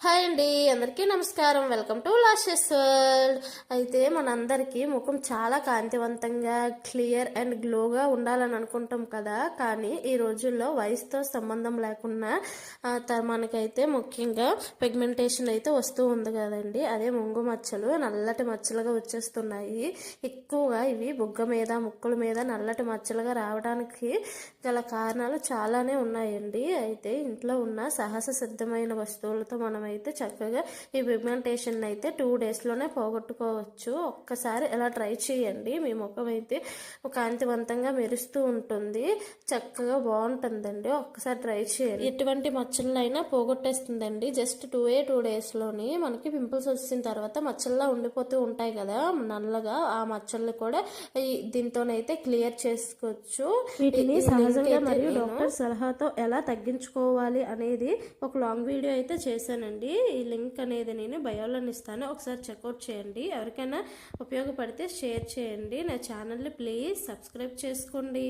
Hi అండి, అందరికీ నమస్కారం. Welcome to lashes world. అయితే మనందరికీ ముఖం చాలా కాంతివంతంగా, క్లియర్ అండ్ గ్లోగా ఉండాలని అనుకుంటాం కదా. కానీ ఈ రోజుల్లో వయసుతో సంబంధం లేకుండా మనకైతే ముఖ్యంగా పిగ్మెంటేషన్ అయితే వస్తూ ఉంది కదండి. అదే ముంగు మచ్చలు నల్లటి మచ్చలుగా వచ్చేస్తున్నాయి. ఎక్కువగా ఇవి బుగ్గ మీద, ముక్కుల మీద నల్లటి మచ్చలుగా రావడానికి గల కారణాలు చాలానే ఉన్నాయండి. అయితే ఇంట్లో ఉన్న సహజ సిద్ధమైన వస్తువులతో మనం అయితే చక్కగా ఈ పిగ్మెంటేషన్ అయితే 2 డేస్లోనే పోగొట్టుకోవచ్చు. ఒక్కసారి ఎలా ట్రై చేయండి. మీ ముఖం అయితే కాంతివంతంగా మెరుస్తూ ఉంటుంది, చక్కగా బాగుంటుందండి. ఒక్కసారి ట్రై చేయండి. ఎటువంటి మచ్చలైనా పోగొట్టేస్తుందండి. జస్ట్ 2 డేస్లోని మనకి పింపుల్స్ వచ్చిన తర్వాత మచ్చల్లా ఉండిపోతూ ఉంటాయి కదా నల్లగా, ఆ మచ్చల్ని కూడా దీంతోనైతే క్లియర్ చేసుకోవచ్చు. వీటిని సహజంగా మరియు డాక్టర్ సలహాతో ఎలా తగ్గించుకోవాలి అనేది ఒక లాంగ్ వీడియో అయితే చేశానండి. ఈ లింక్ అనేది నేను బయోలో ఇస్తాను, ఒకసారి చెక్అవుట్ చేయండి. ఎవరికైనా ఉపయోగపడితే షేర్ చేయండి. నా ఛానల్ని ప్లీజ్ సబ్స్క్రైబ్ చేసుకోండి.